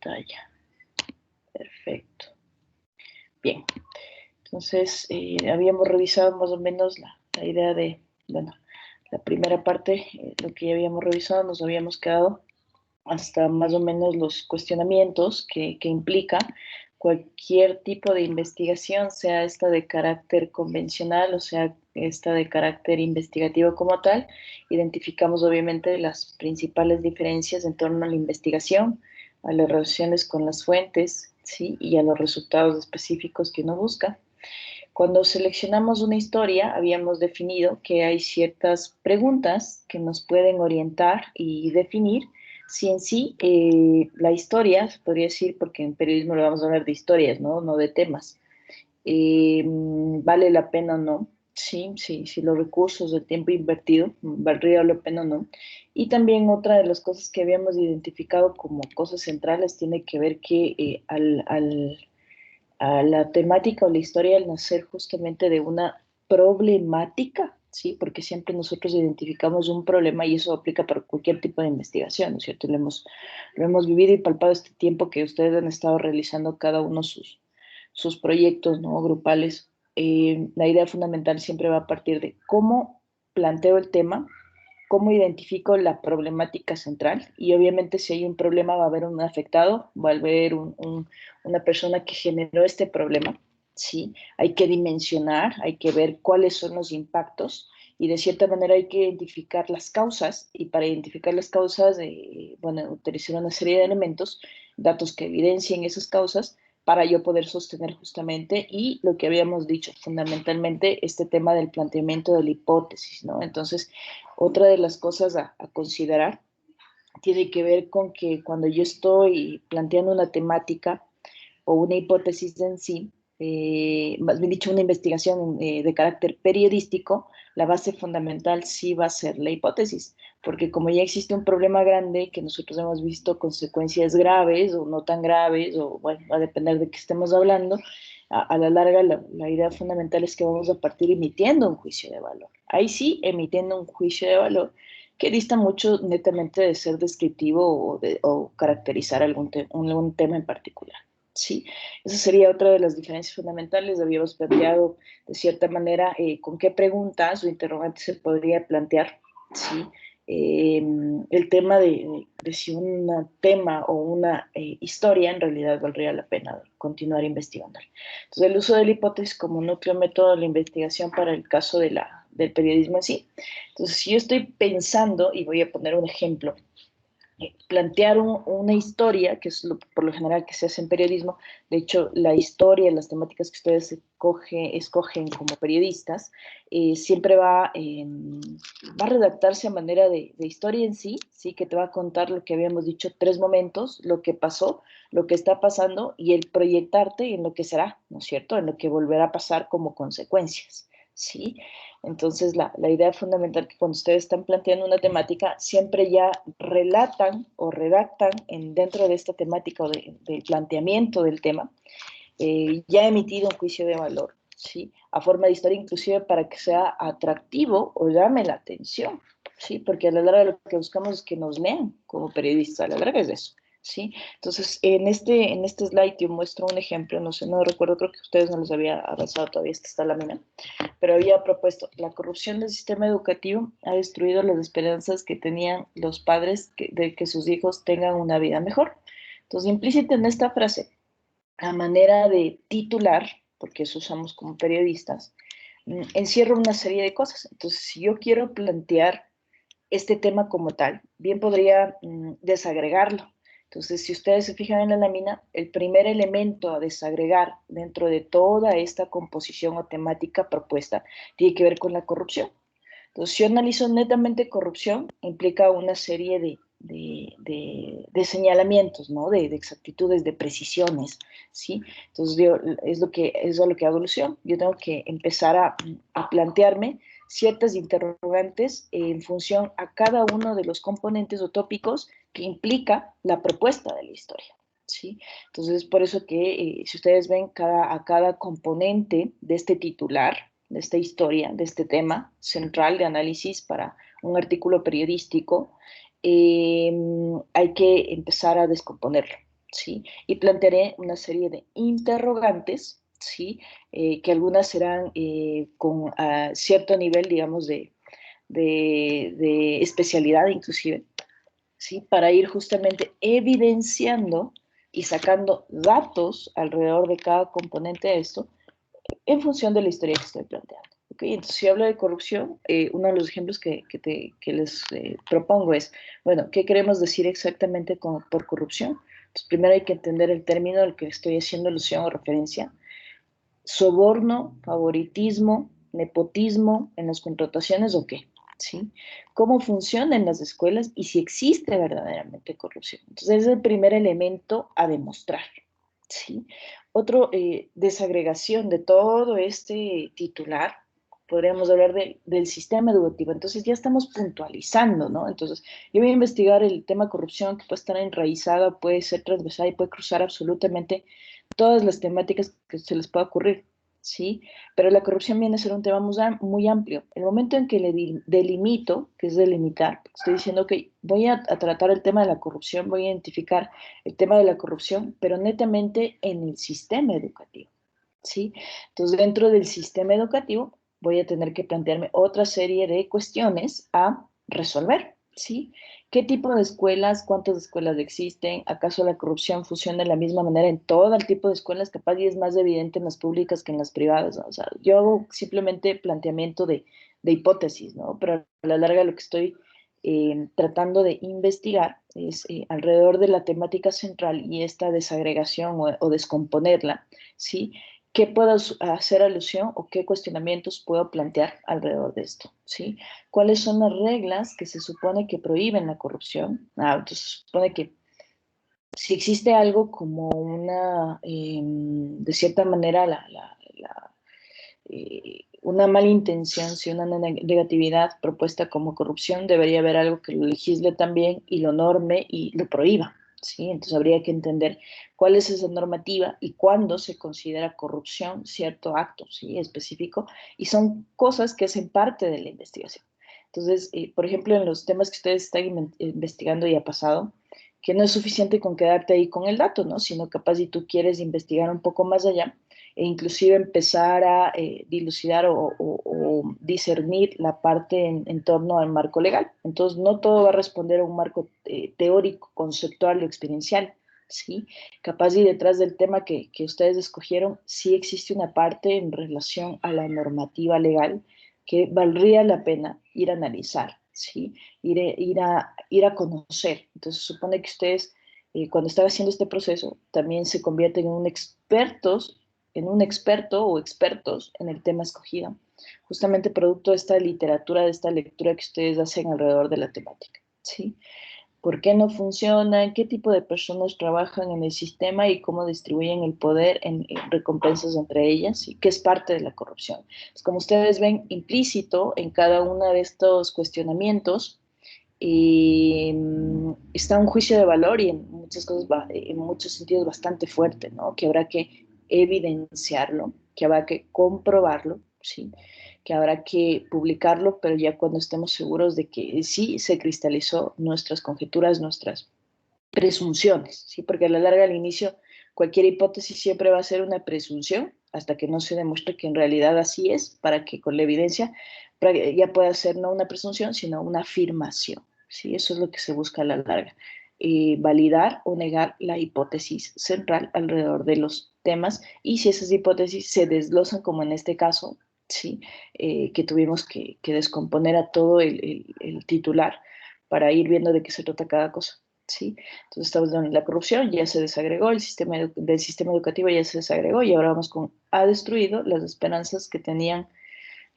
pantalla. Perfecto. Bien. Entonces, habíamos revisado más o menos la idea de, bueno, la primera parte, lo que ya habíamos revisado, nos habíamos quedado hasta más o menos los cuestionamientos que implica cualquier tipo de investigación, sea esta de carácter convencional o sea esta de carácter investigativo como tal. Identificamos obviamente las principales diferencias en torno a la investigación, a las relaciones con las fuentes, ¿sí? Y a los resultados específicos que uno busca. Cuando seleccionamos una historia, habíamos definido que hay ciertas preguntas que nos pueden orientar y definir si en sí la historia, se podría decir, porque en periodismo le vamos a hablar de historias, ¿no? No de temas, vale la pena o no, sí, sí, si los recursos, el tiempo invertido, valdría la pena o no. Y también otra de las cosas que habíamos identificado como cosas centrales tiene que ver que a la temática o la historia al nacer justamente de una problemática, ¿sí? Porque siempre nosotros identificamos un problema y eso aplica para cualquier tipo de investigación, ¿no es cierto? Lo hemos vivido y palpado este tiempo que ustedes han estado realizando cada uno sus proyectos, ¿no? Grupales. La idea fundamental siempre va a partir de cómo planteo el tema, cómo identifico la problemática central y obviamente si hay un problema va a haber un afectado, va a haber una persona que generó este problema, ¿sí? Hay que dimensionar, hay que ver cuáles son los impactos y de cierta manera hay que identificar las causas y para identificar las causas, bueno, utilizar una serie de elementos, datos que evidencien esas causas para yo poder sostener justamente y lo que habíamos dicho, fundamentalmente este tema del planteamiento de la hipótesis, ¿no? Entonces, otra de las cosas a considerar tiene que ver con que cuando yo estoy planteando una temática o una hipótesis en sí, más bien dicho, una investigación de carácter periodístico, la base fundamental sí va a ser la hipótesis, porque como ya existe un problema grande que nosotros hemos visto consecuencias graves o no tan graves, o bueno, va a depender de qué estemos hablando, a la larga la idea fundamental es que vamos a partir emitiendo un juicio de valor. Ahí sí, emitiendo un juicio de valor que dista mucho netamente de ser descriptivo o caracterizar algún tema en particular. Sí, esa sería otra de las diferencias fundamentales. Habíamos planteado de cierta manera con qué preguntas o interrogantes se podría plantear, ¿sí? El tema de si un tema o una historia en realidad valdría la pena continuar investigando. Entonces, el uso de la hipótesis como núcleo método de la investigación para el caso del periodismo en sí. Entonces, si yo estoy pensando, y voy a poner un ejemplo, plantear una historia, que es por lo general que se hace en periodismo. De hecho, la historia, las temáticas que ustedes escogen como periodistas, siempre va a redactarse a manera de historia en sí, sí, que te va a contar lo que habíamos dicho, tres momentos, lo que pasó, lo que está pasando y el proyectarte en lo que será, ¿no es cierto? En lo que volverá a pasar como consecuencias, ¿sí? Entonces, la idea fundamental que cuando ustedes están planteando una temática, siempre ya relatan o redactan dentro de esta temática o del planteamiento del tema, ya ha emitido un juicio de valor, ¿sí? A forma de historia, inclusive para que sea atractivo o llame la atención, ¿sí? Porque a la larga lo que buscamos es que nos lean como periodistas, a la larga es eso, ¿sí? Entonces, en este slide yo muestro un ejemplo, no sé, no recuerdo, creo que ustedes no les había avanzado todavía, esta está la lámina, pero había propuesto, la corrupción del sistema educativo ha destruido las esperanzas que tenían los padres de que sus hijos tengan una vida mejor. Entonces, implícita en esta frase, a manera de titular, porque eso usamos como periodistas, encierra una serie de cosas. Entonces, si yo quiero plantear este tema como tal, bien podría desagregarlo. Entonces, si ustedes se fijan en la lámina, el primer elemento a desagregar dentro de toda esta composición o temática propuesta tiene que ver con la corrupción. Entonces, si yo analizo netamente corrupción, implica una serie de señalamientos, ¿no? De exactitudes, de precisiones, ¿sí? Entonces, es a lo que hago alusión. Yo tengo que empezar a plantearme ciertas interrogantes en función a cada uno de los componentes o tópicos que implica la propuesta de la historia, ¿sí? Entonces, es por eso que si ustedes ven a cada componente de este titular, de esta historia, de este tema central de análisis para un artículo periodístico, hay que empezar a descomponerlo, ¿sí? Y plantearé una serie de interrogantes, ¿sí? Que algunas serán con cierto nivel, digamos, de especialidad inclusive, ¿sí? Para ir justamente evidenciando y sacando datos alrededor de cada componente de esto en función de la historia que estoy planteando. ¿Okay? Entonces, si hablo de corrupción, uno de los ejemplos que les propongo es, bueno, ¿qué queremos decir exactamente por corrupción? Entonces, primero hay que entender el término al que estoy haciendo alusión o referencia. Soborno, favoritismo, nepotismo en las contrataciones o qué, ¿sí? ¿Cómo funciona en las escuelas y si existe verdaderamente corrupción? Entonces, ese es el primer elemento a demostrar, ¿sí? Otro, desagregación de todo este titular, podríamos hablar del sistema educativo. Entonces ya estamos puntualizando, ¿no? Entonces yo voy a investigar el tema corrupción que puede estar enraizada, puede ser transversal y puede cruzar absolutamente todas las temáticas que se les pueda ocurrir, ¿sí? Pero la corrupción viene a ser un tema muy amplio. El momento en que le delimito, que es delimitar, estoy diciendo que voy a tratar el tema de la corrupción, voy a identificar el tema de la corrupción, pero netamente en el sistema educativo, ¿sí? Entonces, dentro del sistema educativo voy a tener que plantearme otra serie de cuestiones a resolver, ¿sí? ¿Qué tipo de escuelas, cuántas escuelas existen? ¿Acaso la corrupción funciona de la misma manera en todo el tipo de escuelas? Capaz y es más evidente en las públicas que en las privadas, ¿no? O sea, yo hago simplemente planteamiento de hipótesis, ¿no? Pero a la larga lo que estoy tratando de investigar es alrededor de la temática central y esta desagregación o descomponerla, ¿sí? ¿Qué puedo hacer alusión o qué cuestionamientos puedo plantear alrededor de esto? ¿Sí? ¿Cuáles son las reglas que se supone que prohíben la corrupción? Entonces se supone que si existe algo como de cierta manera, una mala intención, si una negatividad propuesta como corrupción, debería haber algo que lo legisle también y lo norme y lo prohíba, ¿sí? Entonces habría que entender cuál es esa normativa y cuándo se considera corrupción cierto acto, ¿sí? Específico, y son cosas que hacen parte de la investigación. Entonces, por ejemplo, en los temas que ustedes están investigando y ha pasado, que no es suficiente con quedarte ahí con el dato, ¿no? Sino capaz si tú quieres investigar un poco más allá, e inclusive empezar a dilucidar o discernir la parte en torno al marco legal. Entonces, no todo va a responder a un marco teórico, conceptual o experiencial, ¿sí? Capaz y detrás del tema que ustedes escogieron, sí existe una parte en relación a la normativa legal que valdría la pena ir a analizar, ¿sí? Ir a conocer. Entonces, supone que ustedes, cuando están haciendo este proceso, también se convierten en un experto o expertos en el tema escogido, justamente producto de esta literatura, de esta lectura que ustedes hacen alrededor de la temática, ¿sí? ¿Por qué no funciona? ¿Qué tipo de personas trabajan en el sistema y cómo distribuyen el poder en recompensas entre ellas? ¿Y qué es parte de la corrupción? Pues como ustedes ven, implícito en cada uno de estos cuestionamientos está un juicio de valor y en muchas cosas, en muchos sentidos bastante fuerte, ¿no? Que habrá que evidenciarlo, que habrá que comprobarlo, ¿sí? Que habrá que publicarlo, pero ya cuando estemos seguros de que sí se cristalizó nuestras conjeturas, nuestras presunciones, ¿sí? Porque a la larga, al inicio, cualquier hipótesis siempre va a ser una presunción hasta que no se demuestre que en realidad así es, para que con la evidencia ya pueda ser no una presunción, sino una afirmación, ¿sí? Eso es lo que se busca a la larga. Validar o negar la hipótesis central alrededor de los temas y si esas hipótesis se desglosan, como en este caso, ¿sí? Que tuvimos que descomponer a todo el titular para ir viendo de qué se trata cada cosa, ¿sí? Entonces estamos en la corrupción, ya se desagregó, el sistema del sistema educativo ya se desagregó y ahora vamos con ha destruido las esperanzas que tenían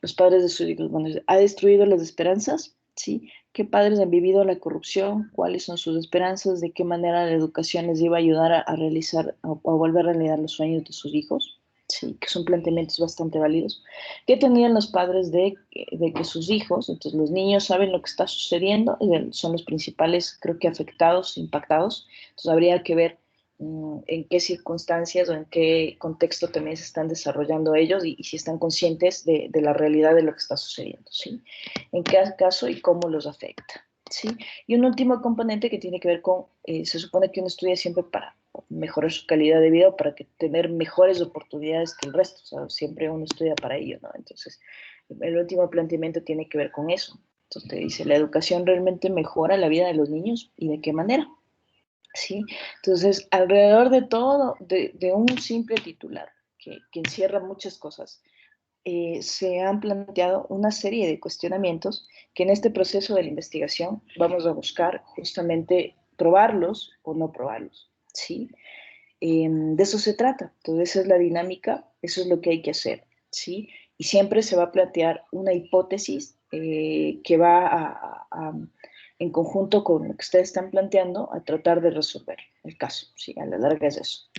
los padres de sus hijos. Bueno, ha destruido las esperanzas, ¿sí? ¿Qué padres han vivido la corrupción? ¿Cuáles son sus esperanzas? ¿De qué manera la educación les iba a ayudar a realizar o a volver a realizar los sueños de sus hijos? Sí, que son planteamientos bastante válidos. ¿Qué tenían los padres de que sus hijos, entonces los niños saben lo que está sucediendo, son los principales, creo que afectados, impactados, entonces habría que ver en qué circunstancias o en qué contexto también se están desarrollando ellos y si están conscientes de la realidad de lo que está sucediendo, ¿sí? En qué caso y cómo los afecta, ¿sí? Y un último componente que tiene que ver con, se supone que uno estudia siempre mejorar su calidad de vida o para que tener mejores oportunidades que el resto. O sea, siempre uno estudia para ello, ¿no? Entonces, el último planteamiento tiene que ver con eso. Entonces te dice, ¿la educación realmente mejora la vida de los niños y de qué manera? ¿Sí? Entonces, alrededor de todo, de un simple titular que encierra muchas cosas, se han planteado una serie de cuestionamientos que en este proceso de la investigación vamos a buscar justamente probarlos o no probarlos, ¿sí? De eso se trata. Entonces, esa es la dinámica, eso es lo que hay que hacer, ¿sí? Y siempre se va a plantear una hipótesis que va en conjunto con lo que ustedes están planteando, a tratar de resolver el caso, ¿sí? A la larga es eso.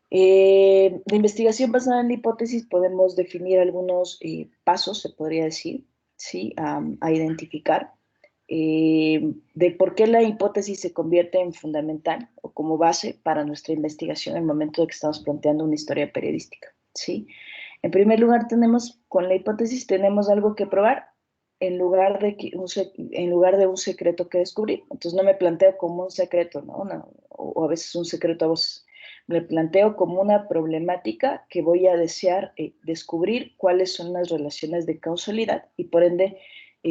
De investigación basada en la hipótesis podemos definir algunos pasos, se podría decir, ¿sí? A identificar de por qué la hipótesis se convierte en fundamental o como base para nuestra investigación en el momento de que estamos planteando una historia periodística, ¿sí? En primer lugar, con la hipótesis tenemos algo que probar en lugar de un secreto que descubrir. Entonces no me planteo como un secreto, ¿no? O a veces un secreto a voces. Me planteo como una problemática que voy a desear descubrir cuáles son las relaciones de causalidad y por ende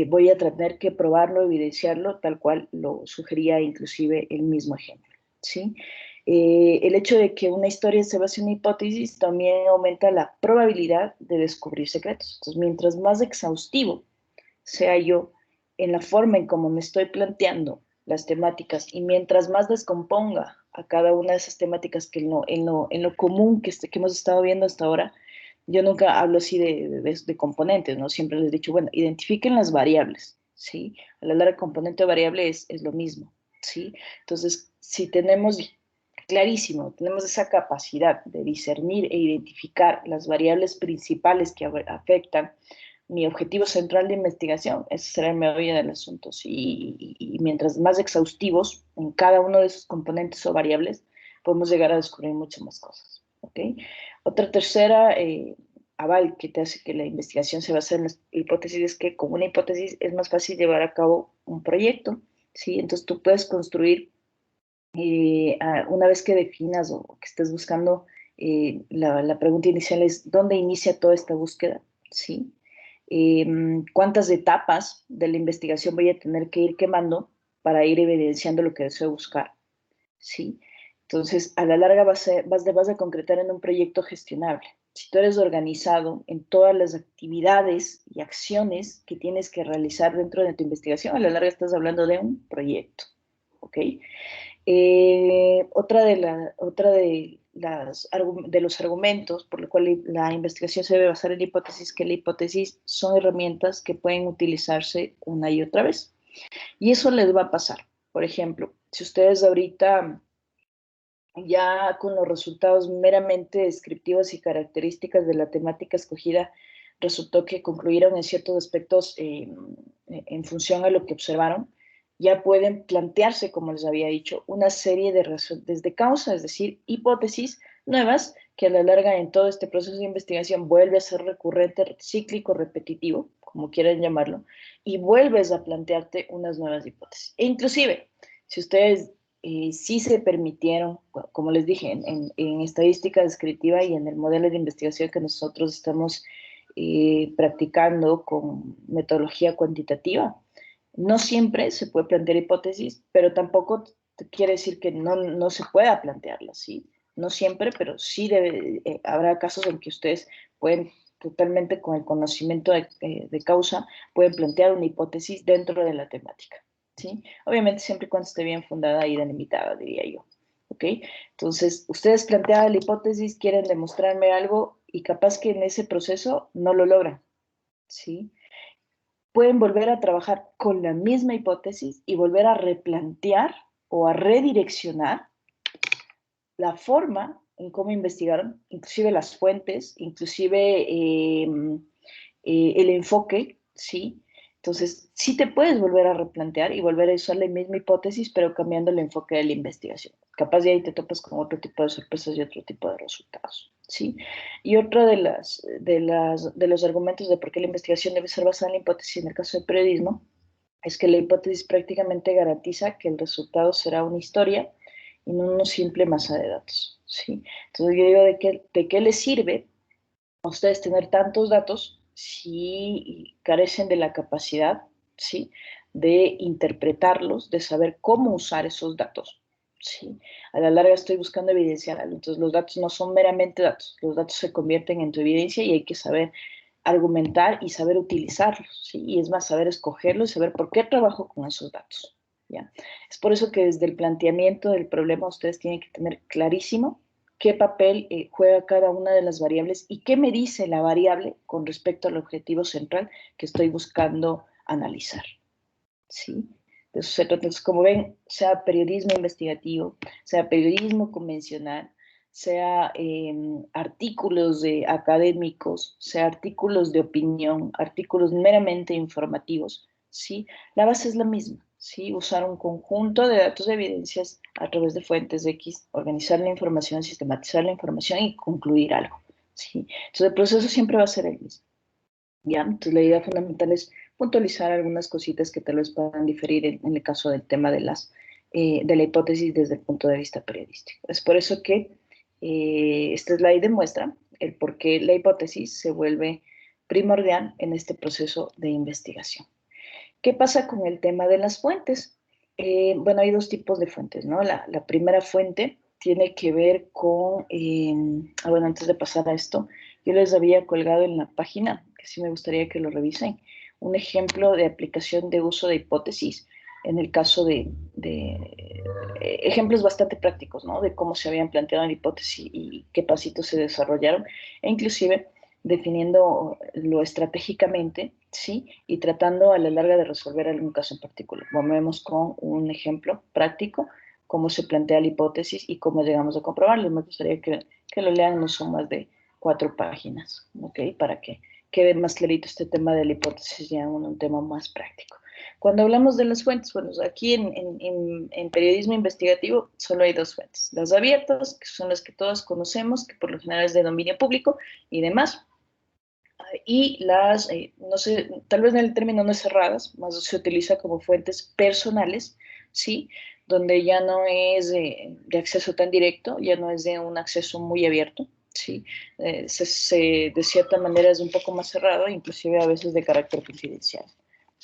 voy a tener que probarlo, evidenciarlo, tal cual lo sugería inclusive el mismo ejemplo, ¿sí? El hecho de que una historia se base en una hipótesis también aumenta la probabilidad de descubrir secretos. Entonces, mientras más exhaustivo sea yo en la forma en cómo me estoy planteando las temáticas y mientras más descomponga a cada una de esas temáticas que en lo común que hemos estado viendo hasta ahora, yo nunca hablo así de componentes, ¿no? Siempre les he dicho, bueno, identifiquen las variables, ¿sí? A la larga, componente o variable es lo mismo, ¿sí? Entonces, si tenemos clarísimo, tenemos esa capacidad de discernir e identificar las variables principales que afectan mi objetivo central de investigación, ese será el meollo del asunto. ¿Sí? Y mientras más exhaustivos en cada uno de esos componentes o variables, podemos llegar a descubrir muchas más cosas. ¿Okay? Otra tercera aval que te hace que la investigación se base en las hipótesis es que con una hipótesis es más fácil llevar a cabo un proyecto. ¿Sí? Entonces tú puedes construir, una vez que definas o que estés buscando, la pregunta inicial es, ¿dónde inicia toda esta búsqueda? ¿Sí? Cuántas etapas de la investigación voy a tener que ir quemando para ir evidenciando lo que deseo buscar, ¿sí? Entonces, a la larga vas a concretar en un proyecto gestionable. Si tú eres organizado en todas las actividades y acciones que tienes que realizar dentro de tu investigación, a la larga estás hablando de un proyecto, ¿ok? Otra de los argumentos por lo cual la investigación se debe basar en la hipótesis, que la hipótesis son herramientas que pueden utilizarse una y otra vez. Y eso les va a pasar. Por ejemplo, si ustedes ahorita ya con los resultados meramente descriptivos y características de la temática escogida, resultó que concluyeron en ciertos aspectos en función a lo que observaron, ya pueden plantearse, como les había dicho, una serie de razones de causa, es decir, hipótesis nuevas que a la larga en todo este proceso de investigación vuelve a ser recurrente, cíclico, repetitivo, como quieran llamarlo, y vuelves a plantearte unas nuevas hipótesis. E inclusive, si ustedes sí se permitieron, como les dije, en estadística descriptiva y en el modelo de investigación que nosotros estamos practicando con metodología cuantitativa. No siempre se puede plantear hipótesis, pero tampoco quiere decir que no se pueda plantearlas, ¿sí? No siempre, pero sí habrá casos en que ustedes pueden totalmente con el conocimiento de causa, pueden plantear una hipótesis dentro de la temática, ¿sí? Obviamente siempre y cuando esté bien fundada y delimitada, diría yo. ¿Ok? Entonces, ustedes plantean la hipótesis, quieren demostrarme algo y capaz que en ese proceso no lo logran, ¿sí? Pueden volver a trabajar con la misma hipótesis y volver a replantear o a redireccionar la forma en cómo investigaron, inclusive las fuentes, inclusive el enfoque, ¿sí? Entonces, sí te puedes volver a replantear y volver a usar la misma hipótesis, pero cambiando el enfoque de la investigación. Capaz de ahí te topas con otro tipo de sorpresas y otro tipo de resultados, ¿sí? Y otro de los argumentos de por qué la investigación debe ser basada en la hipótesis en el caso del periodismo es que la hipótesis prácticamente garantiza que el resultado será una historia y no una simple masa de datos, ¿sí? Entonces yo digo, ¿de qué les sirve a ustedes tener tantos datos si carecen de la capacidad, ¿sí? De interpretarlos, de saber cómo usar esos datos, ¿sí? A la larga estoy buscando evidenciar algo. Entonces los datos no son meramente datos, los datos se convierten en tu evidencia y hay que saber argumentar y saber utilizarlos, ¿sí? Y es más, saber escogerlos y saber por qué trabajo con esos datos, ¿ya? Es por eso que desde el planteamiento del problema ustedes tienen que tener clarísimo qué papel juega cada una de las variables y qué me dice la variable con respecto al objetivo central que estoy buscando analizar, ¿sí? De eso se trata. Entonces, como ven, sea periodismo investigativo, sea periodismo convencional, sea artículos de académicos, sea artículos de opinión, artículos meramente informativos, ¿sí? La base es la misma, ¿sí? Usar un conjunto de datos de evidencias a través de fuentes X, organizar la información, sistematizar la información y concluir algo, ¿sí? Entonces, el proceso siempre va a ser el mismo. ¿Ya? Entonces, la idea fundamental es puntualizar algunas cositas que tal vez puedan diferir en el caso del tema de la hipótesis desde el punto de vista periodístico. Es por eso que esta slide demuestra el por qué la hipótesis se vuelve primordial en este proceso de investigación. ¿Qué pasa con el tema de las fuentes? Bueno, hay dos tipos de fuentes, ¿no? La primera fuente tiene que ver con, bueno, antes de pasar a esto, yo les había colgado en la página, que sí me gustaría que lo revisen, un ejemplo de aplicación de uso de hipótesis en el caso de ejemplos bastante prácticos, ¿no? De cómo se habían planteado la hipótesis y qué pasitos se desarrollaron, e inclusive definiendo lo estratégicamente, ¿sí? Y tratando a la larga de resolver algún caso en particular. Volvemos con un ejemplo práctico, cómo se plantea la hipótesis y cómo llegamos a comprobarlo. Me gustaría que lo lean, no son más de 4 páginas, ¿ok? Para que quede más clarito este tema de la hipótesis ya en un tema más práctico. Cuando hablamos de las fuentes, bueno, aquí en periodismo investigativo solo hay dos fuentes. Las abiertas, que son las que todos conocemos, que por lo general es de dominio público y demás, y las, no sé, tal vez en el término no es cerradas, más se utiliza como fuentes personales, ¿sí? Donde ya no es de acceso tan directo, ya no es de un acceso muy abierto, ¿sí? De cierta manera es un poco más cerrado, inclusive a veces de carácter confidencial.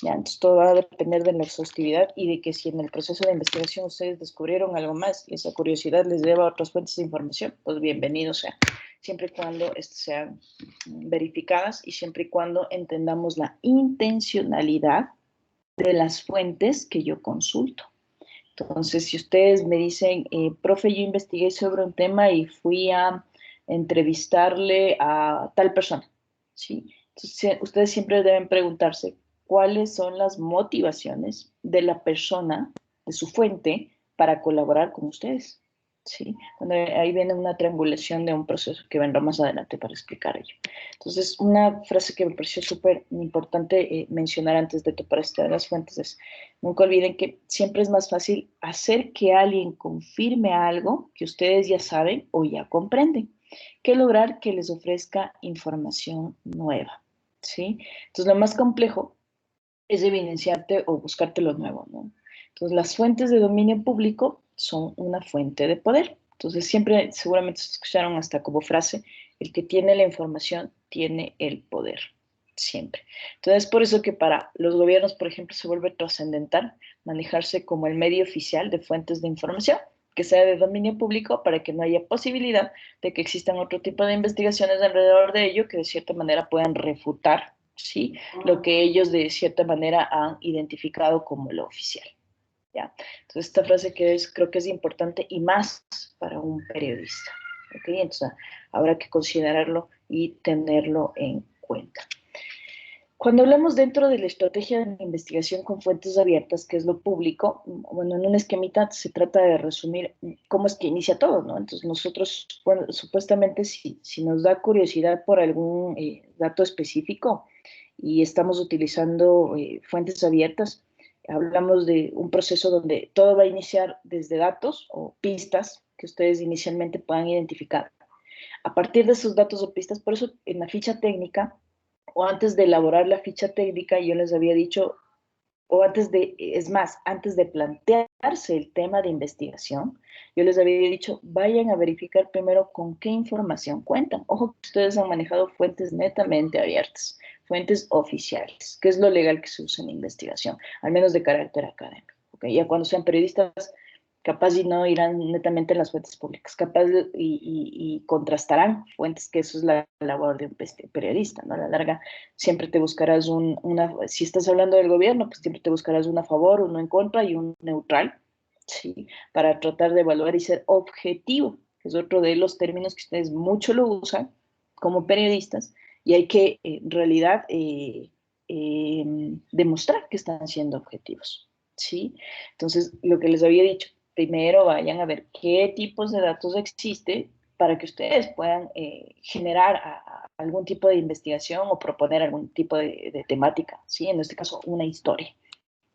¿Ya? Entonces todo va a depender de la exhaustividad y de que si en el proceso de investigación ustedes descubrieron algo más y esa curiosidad les lleva a otras fuentes de información, pues bienvenido sea, siempre y cuando sean verificadas y siempre y cuando entendamos la intencionalidad de las fuentes que yo consulto. Entonces, si ustedes me dicen, profe, yo investigué sobre un tema y fui a entrevistarle a tal persona, ¿sí? Entonces, ustedes siempre deben preguntarse cuáles son las motivaciones de la persona, de su fuente, para colaborar con ustedes. ¿Sí? Cuando ahí viene una triangulación de un proceso que vendrá más adelante para explicar ello. Entonces, una frase que me pareció súper importante mencionar antes de topar esta de las fuentes es, nunca olviden que siempre es más fácil hacer que alguien confirme algo que ustedes ya saben o ya comprenden, que lograr que les ofrezca información nueva, ¿sí? Entonces, lo más complejo es evidenciarte o buscarte lo nuevo, ¿no? Entonces, las fuentes de dominio público son una fuente de poder. Entonces, siempre, seguramente se escucharon hasta como frase, el que tiene la información tiene el poder, siempre. Entonces, por eso que para los gobiernos, por ejemplo, se vuelve trascendental manejarse como el medio oficial de fuentes de información, que sea de dominio público para que no haya posibilidad de que existan otro tipo de investigaciones alrededor de ello que de cierta manera puedan refutar, ¿sí? Lo que ellos de cierta manera han identificado como lo oficial, ¿ya? Entonces, esta frase creo que es importante y más para un periodista, ¿ok? Entonces, habrá que considerarlo y tenerlo en cuenta. Cuando hablamos dentro de la estrategia de investigación con fuentes abiertas, que es lo público, bueno, en un esquemita se trata de resumir cómo es que inicia todo, ¿no? Entonces nosotros, bueno, supuestamente si nos da curiosidad por algún dato específico y estamos utilizando fuentes abiertas, hablamos de un proceso donde todo va a iniciar desde datos o pistas que ustedes inicialmente puedan identificar. A partir de esos datos o pistas, por eso en la ficha técnica o antes de elaborar la ficha técnica, yo les había dicho, o antes de, es más, antes de plantearse el tema de investigación, yo les había dicho, vayan a verificar primero con qué información cuentan. Ojo que ustedes han manejado fuentes netamente abiertas, fuentes oficiales, que es lo legal que se usa en investigación, al menos de carácter académico. ¿Okay? Ya cuando sean periodistas, capaz y no irán netamente a las fuentes públicas, capaz y contrastarán fuentes, que eso es la labor de un periodista, ¿no? A la larga siempre te buscarás si estás hablando del gobierno, pues siempre te buscarás uno a favor, uno en contra y un neutral, ¿sí? Para tratar de evaluar y ser objetivo, que es otro de los términos que ustedes mucho lo usan como periodistas, y hay que en realidad demostrar que están siendo objetivos, ¿sí? Entonces, lo que les había dicho, primero vayan a ver qué tipos de datos existe para que ustedes puedan generar algún tipo de investigación o proponer algún tipo de temática, ¿sí? En este caso, una historia,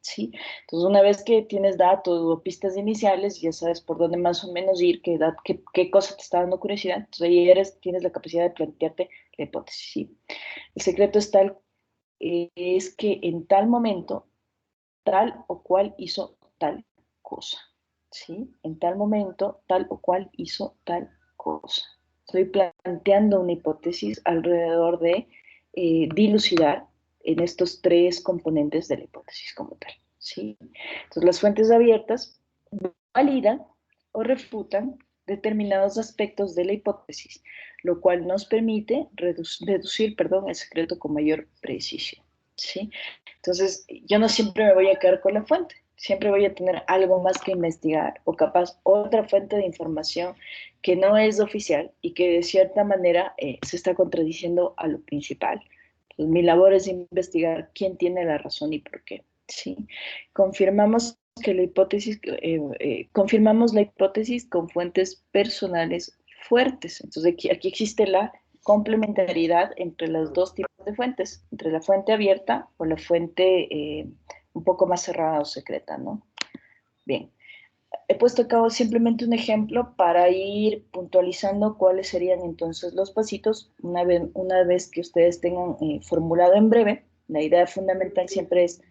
¿sí? Entonces, una vez que tienes datos o pistas iniciales, ya sabes por dónde más o menos ir, qué cosa te está dando curiosidad, entonces ahí tienes la capacidad de plantearte la hipótesis, ¿sí? El secreto es que en tal momento, tal o cual hizo tal cosa, ¿sí? En tal momento, tal o cual hizo tal cosa. Estoy planteando una hipótesis alrededor de dilucidar en estos tres componentes de la hipótesis como tal, ¿sí? Entonces, las fuentes abiertas validan o refutan determinados aspectos de la hipótesis, lo cual nos permite deducir, el secreto con mayor precisión, ¿sí? Entonces, yo no siempre me voy a quedar con la fuente, siempre voy a tener algo más que investigar o capaz otra fuente de información que no es oficial y que de cierta manera se está contradiciendo a lo principal. Entonces, mi labor es investigar quién tiene la razón y por qué. ¿Sí? Confirmamos confirmamos la hipótesis con fuentes personales fuertes. Entonces, aquí existe la complementariedad entre los dos tipos de fuentes, entre la fuente abierta o la fuente un poco más cerrada o secreta, ¿no? Bien, he puesto a cabo simplemente un ejemplo para ir puntualizando cuáles serían entonces los pasitos una vez que ustedes tengan formulado en breve. La idea fundamental siempre es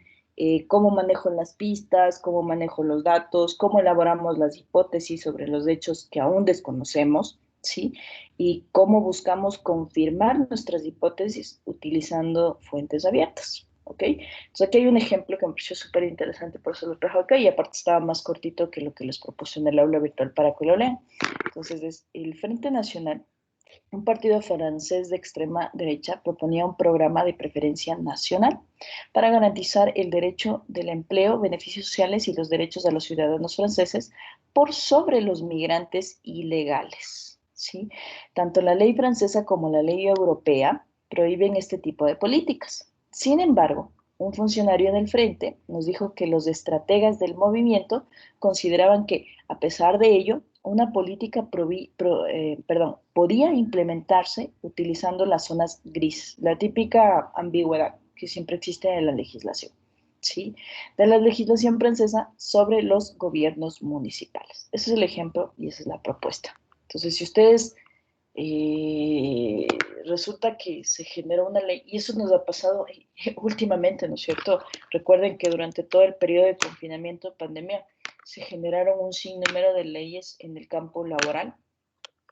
cómo manejo las pistas, cómo manejo los datos, cómo elaboramos las hipótesis sobre los hechos que aún desconocemos, ¿sí? Y cómo buscamos confirmar nuestras hipótesis utilizando fuentes abiertas, ¿ok? Entonces aquí hay un ejemplo que me pareció súper interesante, por eso lo trajo acá, y aparte estaba más cortito que lo que les propuse en el aula virtual para que lo lean. Entonces es el Frente Nacional, un partido francés de extrema derecha, proponía un programa de preferencia nacional para garantizar el derecho del empleo, beneficios sociales y los derechos de los ciudadanos franceses por sobre los migrantes ilegales, ¿sí? Tanto la ley francesa como la ley europea prohíben este tipo de políticas. Sin embargo, un funcionario del Frente nos dijo que los estrategas del movimiento consideraban que, a pesar de ello, una política podía implementarse utilizando las zonas grises, la típica ambigüedad que siempre existe en la legislación, ¿sí? De la legislación francesa sobre los gobiernos municipales. Ese es el ejemplo y esa es la propuesta. Entonces, si ustedes eh, resulta que se generó una ley, y eso nos ha pasado últimamente, ¿no es cierto? Recuerden que durante todo el periodo de confinamiento, pandemia, se generaron un sinnúmero de leyes en el campo laboral,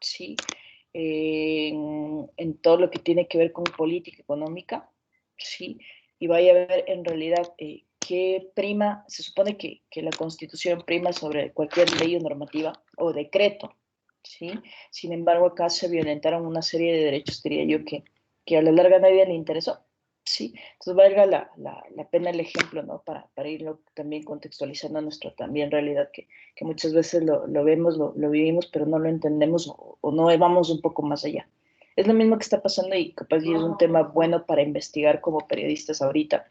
¿sí? En todo lo que tiene que ver con política económica, ¿sí? Y vaya a ver en realidad qué prima, se supone que la Constitución prima sobre cualquier ley o normativa o decreto, ¿sí? Sin embargo, acá se violentaron una serie de derechos, diría yo, que a la larga a nadie le interesó, ¿sí? Entonces valga la pena el ejemplo, ¿no? Para irlo también contextualizando a nuestra también realidad, que muchas veces lo vemos, lo vivimos, pero no lo entendemos o no vamos un poco más allá. Es lo mismo que está pasando y capaz y es un tema bueno para investigar como periodistas ahorita.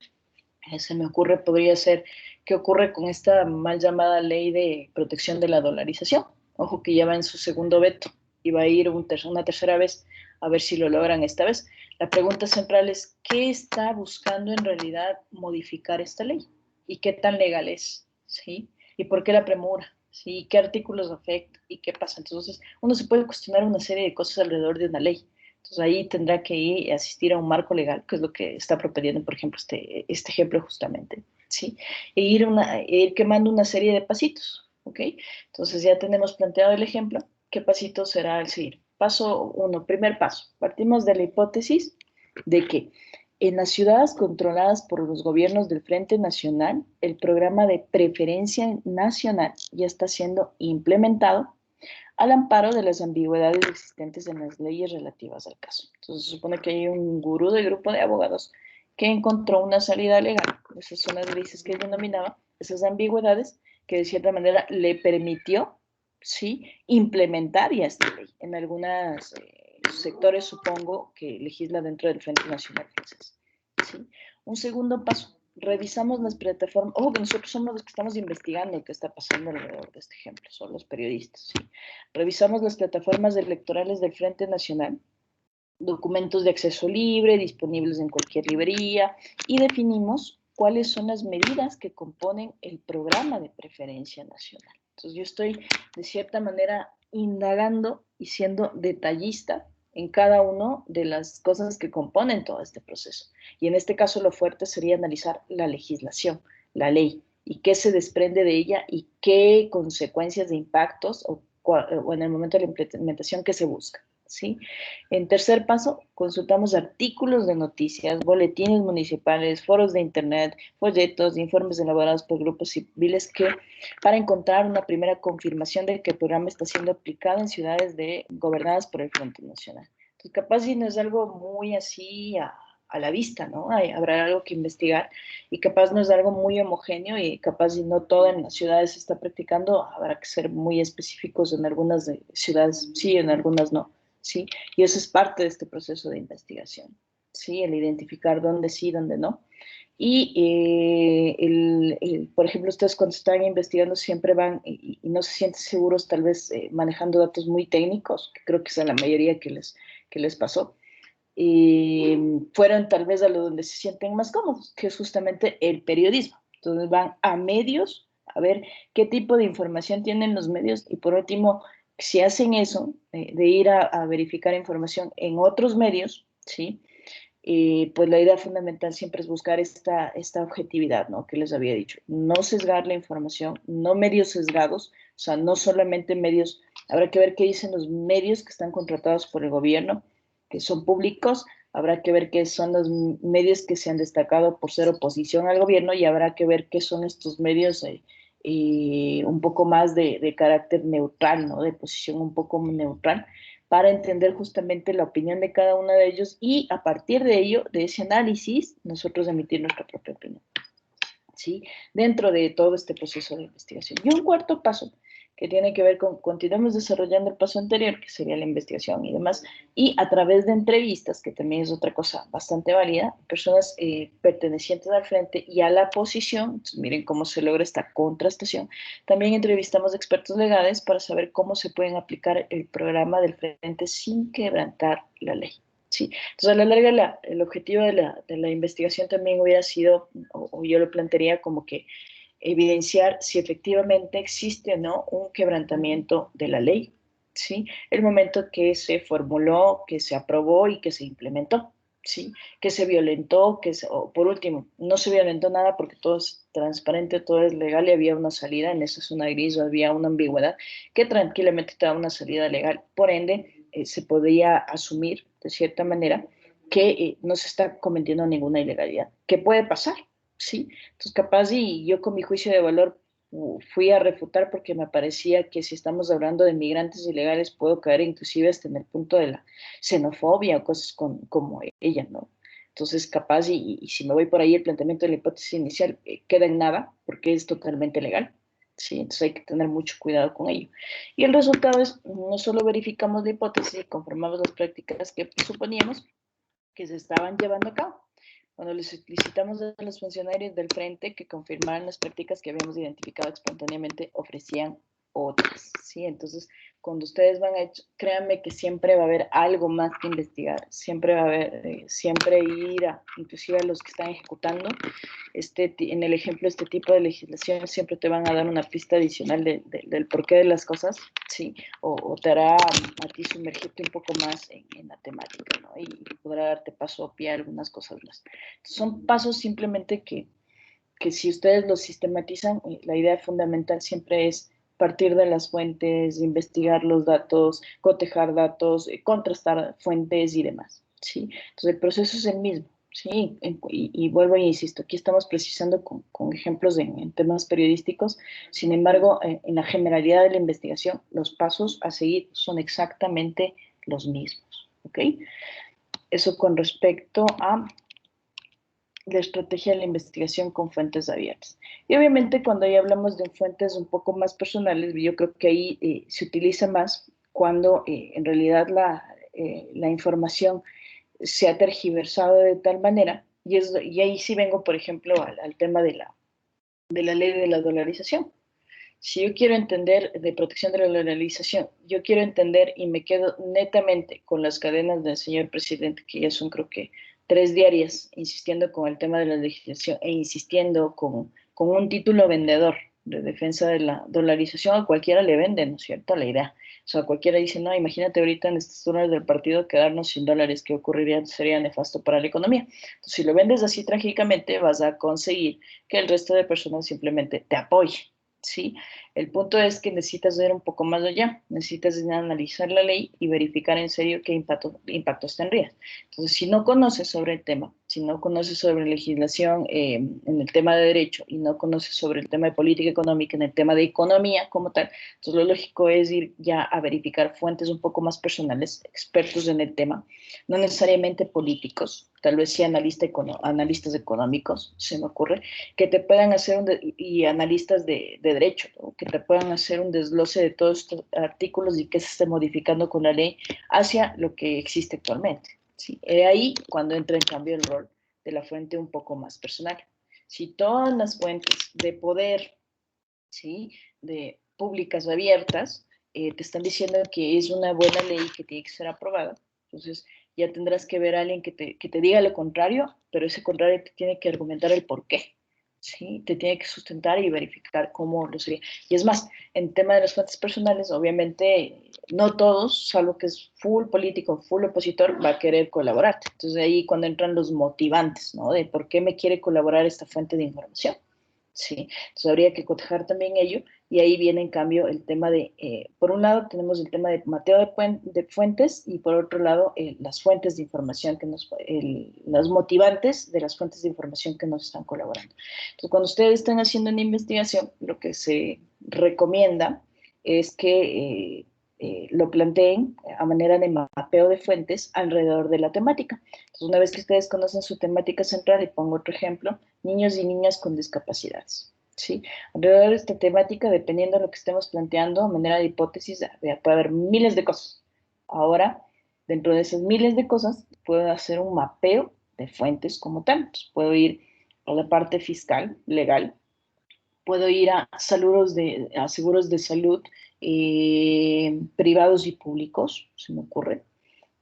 Se me ocurre, podría ser, ¿qué ocurre con esta mal llamada ley de protección de la dolarización? Ojo que ya va en su segundo veto y va a ir una tercera vez a ver si lo logran esta vez. La pregunta central es, ¿qué está buscando en realidad modificar esta ley? ¿Y qué tan legal es? ¿Sí? ¿Y por qué la premura? ¿Sí? ¿Qué artículos afecta? ¿Y qué pasa? Entonces, uno se puede cuestionar una serie de cosas alrededor de una ley. Entonces ahí tendrá que ir a asistir a un marco legal, que es lo que está proponiendo, por ejemplo, este ejemplo justamente. ¿sí? E ir quemando una serie de pasitos, ¿ok? Entonces ya tenemos planteado el ejemplo. ¿Qué pasito será el seguir? Paso uno, primer paso. Partimos de la hipótesis de que en las ciudades controladas por los gobiernos del Frente Nacional, el programa de preferencia nacional ya está siendo implementado al amparo de las ambigüedades existentes en las leyes relativas al caso. Entonces, se supone que hay un gurú de grupo de abogados que encontró una salida legal, esas son las grises que él denominaba, esas ambigüedades, que de cierta manera le permitió, ¿sí?, implementar ya esta ley en algunos sectores, supongo, que legisla dentro del Frente Nacional Francés. ¿Sí? Un segundo paso, revisamos las plataformas, ojo que nosotros somos los que estamos investigando qué está pasando alrededor de este ejemplo, son los periodistas, ¿sí? Revisamos las plataformas electorales del Frente Nacional, documentos de acceso libre, disponibles en cualquier librería, y definimos cuáles son las medidas que componen el programa de preferencia nacional. Entonces yo estoy de cierta manera indagando y siendo detallista en cada una de las cosas que componen todo este proceso. Y en este caso lo fuerte sería analizar la legislación, la ley, y qué se desprende de ella y qué consecuencias de impactos o en el momento de la implementación que se busca. ¿Sí? En tercer paso, consultamos artículos de noticias, boletines municipales, foros de internet, folletos, informes elaborados por grupos civiles para encontrar una primera confirmación de que el programa está siendo aplicado en ciudades gobernadas por el Frente Nacional. Entonces, capaz si no es algo muy así a la vista, ¿no? Habrá algo que investigar y capaz no es algo muy homogéneo y capaz si no todo en las ciudades se está practicando, habrá que ser muy específicos en algunas ciudades, sí, en algunas no. ¿Sí? Y eso es parte de este proceso de investigación, ¿sí? El identificar dónde sí, dónde no. Y, por ejemplo, ustedes cuando están investigando siempre van y no se sienten seguros tal vez manejando datos muy técnicos, que creo que es a la mayoría que les pasó, fueron tal vez a lo donde se sienten más cómodos, que es justamente el periodismo. Entonces van a medios a ver qué tipo de información tienen los medios y por último, si hacen eso, de ir a verificar información en otros medios, ¿sí? Pues la idea fundamental siempre es buscar esta objetividad, ¿no? Que les había dicho. No sesgar la información, no medios sesgados, o sea, no solamente medios, habrá que ver qué dicen los medios que están contratados por el gobierno, que son públicos, habrá que ver qué son los medios que se han destacado por ser oposición al gobierno y habrá que ver qué son estos medios un poco más de carácter neutral, ¿no? De posición un poco neutral, para entender justamente la opinión de cada uno de ellos y a partir de ello, de ese análisis, nosotros emitir nuestra propia opinión, ¿sí? Dentro de todo este proceso de investigación. Y un cuarto paso que tiene que ver con, continuamos desarrollando el paso anterior, que sería la investigación y demás, y a través de entrevistas, que también es otra cosa bastante válida, personas pertenecientes al frente y a la oposición, entonces miren cómo se logra esta contrastación, también entrevistamos expertos legales para saber cómo se pueden aplicar el programa del frente sin quebrantar la ley. Sí, entonces a la larga el objetivo de la investigación también hubiera sido, o yo lo plantearía como que evidenciar si efectivamente existe o no un quebrantamiento de la ley, ¿sí? El momento que se formuló, que se aprobó y que se implementó, ¿sí? Que se violentó, o por último, no se violentó nada porque todo es transparente, todo es legal y había una salida, en esa zona gris o había una ambigüedad que tranquilamente te da una salida legal. Por ende, se podía asumir de cierta manera que no se está cometiendo ninguna ilegalidad. ¿Qué puede pasar? ¿Sí? Entonces, capaz y yo con mi juicio de valor fui a refutar porque me parecía que si estamos hablando de migrantes ilegales puedo caer inclusive hasta en el punto de la xenofobia o cosas como ella, ¿no? Entonces, capaz y si me voy por ahí, el planteamiento de la hipótesis inicial queda en nada porque es totalmente legal. Sí, entonces hay que tener mucho cuidado con ello. Y el resultado es, no solo verificamos la hipótesis y confirmamos las prácticas que suponíamos que se estaban llevando a cabo. Cuando les solicitamos a los funcionarios del frente que confirmaran las prácticas que habíamos identificado espontáneamente, ofrecían otras, ¿sí? Entonces, cuando ustedes van a, créanme que siempre va a haber algo más que investigar, siempre va a haber, siempre ir inclusive a los que están ejecutando, en el ejemplo, este tipo de legislación siempre te van a dar una pista adicional del porqué de las cosas, ¿sí? O te hará a ti sumergirte un poco más en la temática, ¿no? Y podrá darte paso a pie a algunas cosas más. Entonces, son pasos simplemente que si ustedes lo sistematizan, la idea fundamental siempre es partir de las fuentes, investigar los datos, cotejar datos, contrastar fuentes y demás, ¿sí? Entonces el proceso es el mismo, ¿sí? Y vuelvo e insisto, aquí estamos precisando con ejemplos en temas periodísticos, sin embargo, en la generalidad de la investigación, los pasos a seguir son exactamente los mismos, ¿ok? Eso con respecto a la estrategia de la investigación con fuentes abiertas. Y obviamente cuando ya hablamos de fuentes un poco más personales, yo creo que ahí se utiliza más cuando en realidad la información se ha tergiversado de tal manera, y ahí sí vengo, por ejemplo, al tema de la ley de la dolarización. Si yo quiero entender de protección de la dolarización, yo quiero entender y me quedo netamente con las cadenas del señor presidente, que ya son creo que 3 diarias, insistiendo con el tema de la legislación e insistiendo con un título vendedor de defensa de la dolarización, a cualquiera le vende, ¿no es cierto?, la idea. O sea, cualquiera dice, no, imagínate ahorita en estas turnos del partido quedarnos sin dólares, ¿qué ocurriría? Sería nefasto para la economía. Entonces, si lo vendes así trágicamente, vas a conseguir que el resto de personas simplemente te apoye, ¿sí? El punto es que necesitas ver un poco más allá, necesitas analizar la ley y verificar en serio qué impactos tendría. Entonces, si no conoces sobre el tema, si no conoces sobre legislación en el tema de derecho y no conoces sobre el tema de política económica, en el tema de economía como tal, entonces lo lógico es ir ya a verificar fuentes un poco más personales, expertos en el tema, no necesariamente políticos, tal vez sí analistas económicos, se me ocurre, que te puedan hacer y analistas de derecho, ¿no? Que te puedan hacer un desglose de todos estos artículos y qué se esté modificando con la ley hacia lo que existe actualmente. ¿Sí? Ahí cuando entra en cambio el rol de la fuente un poco más personal. Si todas las fuentes de poder, ¿sí?, de públicas o abiertas, te están diciendo que es una buena ley que tiene que ser aprobada, entonces ya tendrás que ver a alguien que te diga lo contrario, pero ese contrario te tiene que argumentar el por qué, ¿sí? Te tiene que sustentar y verificar cómo lo sería. Y es más, en tema de las fuentes personales, obviamente no todos, salvo que es full político, full opositor, va a querer colaborar. Entonces ahí cuando entran los motivantes, ¿no? De por qué me quiere colaborar esta fuente de información. Sí, entonces habría que cotejar también ello y ahí viene en cambio el tema de, por un lado tenemos el tema de mateo de fuentes y por otro lado las fuentes de información las motivantes de las fuentes de información que nos están colaborando. Entonces cuando ustedes están haciendo una investigación, lo que se recomienda es que lo planteen a manera de mapeo de fuentes alrededor de la temática. Entonces una vez que ustedes conocen su temática central, y pongo otro ejemplo, niños y niñas con discapacidades. ¿Sí? Alrededor de esta temática, dependiendo de lo que estemos planteando, a manera de hipótesis, puede haber miles de cosas. Ahora, dentro de esas miles de cosas, puedo hacer un mapeo de fuentes como tal. Entonces, puedo ir a la parte fiscal, legal, puedo ir a seguros de salud privados y públicos, se me ocurre.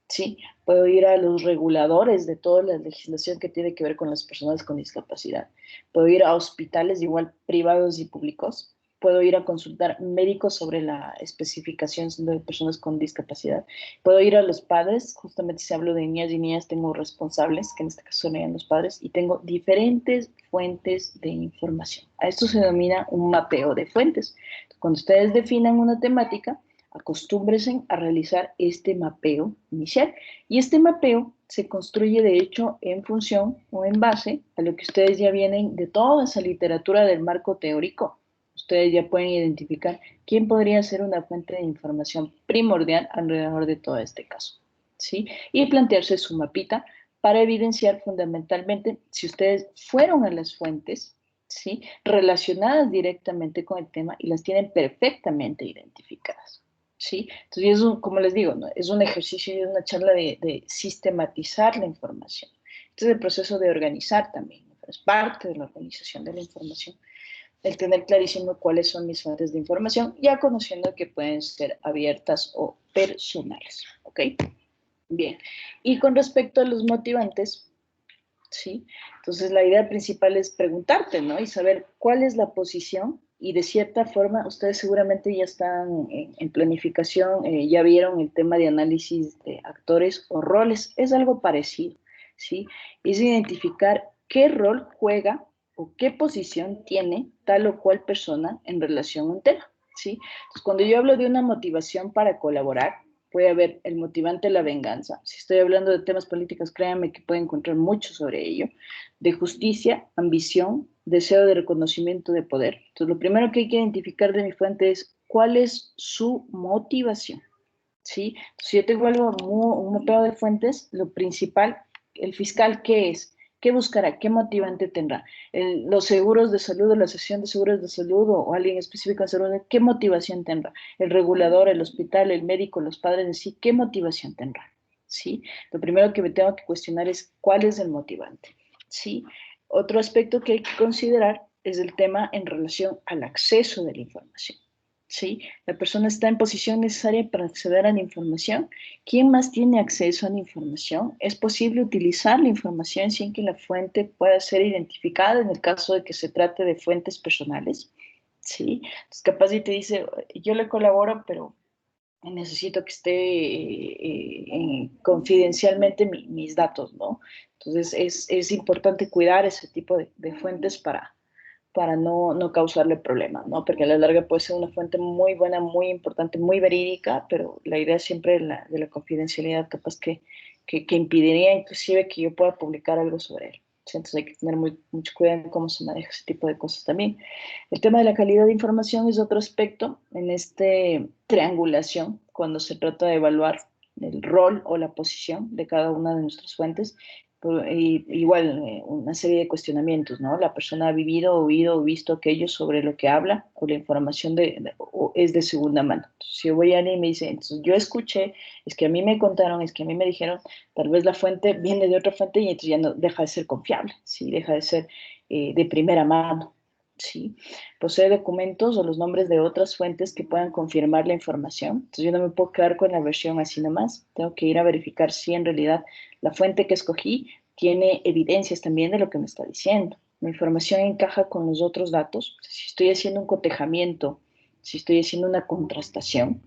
Sí, puedo ir a los reguladores de toda la legislación que tiene que ver con las personas con discapacidad. Puedo ir a hospitales igual privados y públicos. Puedo ir a consultar médicos sobre la especificación de personas con discapacidad. Puedo ir a los padres, justamente si hablo de niñas y niñas, tengo responsables, que en este caso son los padres, y tengo diferentes fuentes de información. A esto se denomina un mapeo de fuentes. Cuando ustedes definan una temática, acostúmbrense a realizar este mapeo inicial. Y este mapeo se construye, de hecho, en función o en base a lo que ustedes ya vienen de toda esa literatura del marco teórico. Ustedes ya pueden identificar quién podría ser una fuente de información primordial alrededor de todo este caso, ¿sí? Y plantearse su mapita para evidenciar fundamentalmente si ustedes fueron a las fuentes, ¿sí?, relacionadas directamente con el tema y las tienen perfectamente identificadas. ¿Sí? Entonces, como les digo, ¿no?, es un ejercicio y es una charla de sistematizar la información. Este es el proceso de organizar también, ¿no? Es parte de la organización de la información, el tener clarísimo cuáles son mis fuentes de información, ya conociendo que pueden ser abiertas o personales, ¿ok? Bien, y con respecto a los motivantes, ¿sí? Entonces la idea principal es preguntarte, ¿no? Y saber cuál es la posición y de cierta forma ustedes seguramente ya están en planificación, ya vieron el tema de análisis de actores o roles, es algo parecido, ¿sí? Es identificar qué rol juega o qué posición tiene tal o cual persona en relación a un tema, ¿sí? Entonces, cuando yo hablo de una motivación para colaborar, puede haber el motivante de la venganza. Si estoy hablando de temas políticos, créanme que puede encontrar mucho sobre ello. De justicia, ambición, deseo de reconocimiento de poder. Entonces, lo primero que hay que identificar de mi fuente es cuál es su motivación, ¿sí? Si yo tengo algo, un mapeo de fuentes, lo principal, el fiscal, ¿qué es? ¿Qué buscará? ¿Qué motivante tendrá? Los seguros de salud o la asociación de seguros de salud o alguien específico en salud, ¿qué motivación tendrá? El regulador, el hospital, el médico, los padres en sí, ¿qué motivación tendrá? ¿Sí? Lo primero que me tengo que cuestionar es cuál es el motivante, ¿sí? Otro aspecto que hay que considerar es el tema en relación al acceso de la información. ¿Sí? La persona está en posición necesaria para acceder a la información. ¿Quién más tiene acceso a la información? ¿Es posible utilizar la información sin que la fuente pueda ser identificada en el caso de que se trate de fuentes personales? ¿Sí? Entonces, capaz y te dice, yo le colaboro, pero necesito que esté confidencialmente mis datos, ¿no? Entonces, es importante cuidar ese tipo de fuentes para no causarle problemas, ¿no? Porque a la larga puede ser una fuente muy buena, muy importante, muy verídica, pero la idea siempre de la confidencialidad capaz que impediría inclusive que yo pueda publicar algo sobre él. ¿Sí? Entonces hay que tener mucho cuidado en cómo se maneja ese tipo de cosas también. El tema de la calidad de información es otro aspecto en esta triangulación, cuando se trata de evaluar el rol o la posición de cada una de nuestras fuentes. Y, igual, una serie de cuestionamientos, ¿no? La persona ha vivido, oído o visto aquello sobre lo que habla o la información o es de segunda mano. Entonces, si yo voy a alguien y me dice, entonces yo escuché, es que a mí me contaron, es que a mí me dijeron, tal vez la fuente viene de otra fuente y entonces ya no deja de ser confiable, ¿sí? Deja de ser de primera mano, ¿sí? Posee documentos o los nombres de otras fuentes que puedan confirmar la información. Entonces yo no me puedo quedar con la versión así nomás. Tengo que ir a verificar si en realidad la fuente que escogí tiene evidencias también de lo que me está diciendo. La información encaja con los otros datos. Si estoy haciendo un cotejamiento, si estoy haciendo una contrastación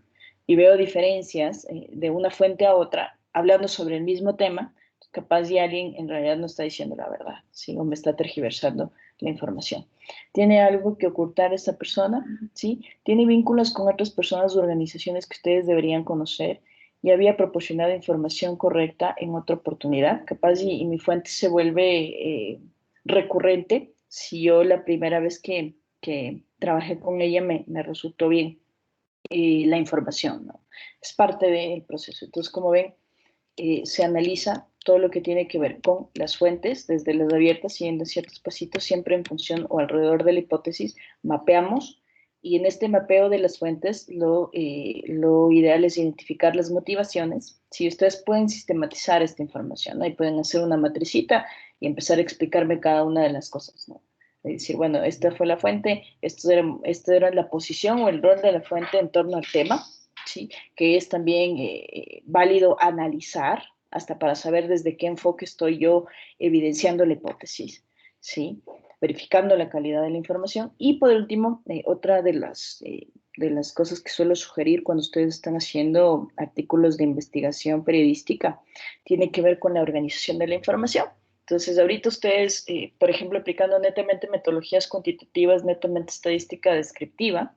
y veo diferencias de una fuente a otra, hablando sobre el mismo tema, capaz de alguien en realidad no está diciendo la verdad, ¿sí? O me está tergiversando la información. ¿Tiene algo que ocultar esta persona? ¿Sí? ¿Tiene vínculos con otras personas o organizaciones que ustedes deberían conocer? Y había proporcionado información correcta en otra oportunidad, capaz y mi fuente se vuelve recurrente si yo la primera vez que trabajé con ella me resultó bien la información, ¿no? Es parte del proceso. Entonces, como ven, se analiza todo lo que tiene que ver con las fuentes, desde las abiertas, siguiendo ciertos pasitos, siempre en función o alrededor de la hipótesis, mapeamos y en este mapeo de las fuentes lo ideal es identificar las motivaciones. Si ustedes pueden sistematizar esta información, ¿no? Y pueden hacer una matricita y empezar a explicarme cada una de las cosas, ¿no? Es decir, bueno, esta fue la fuente, esto era la posición o el rol de la fuente en torno al tema, ¿sí? Que es también válido analizar hasta para saber desde qué enfoque estoy yo evidenciando la hipótesis, ¿sí? Verificando la calidad de la información. Y por último, otra de las cosas que suelo sugerir cuando ustedes están haciendo artículos de investigación periodística tiene que ver con la organización de la información. Entonces, ahorita ustedes, por ejemplo, aplicando netamente metodologías cuantitativas, netamente estadística descriptiva,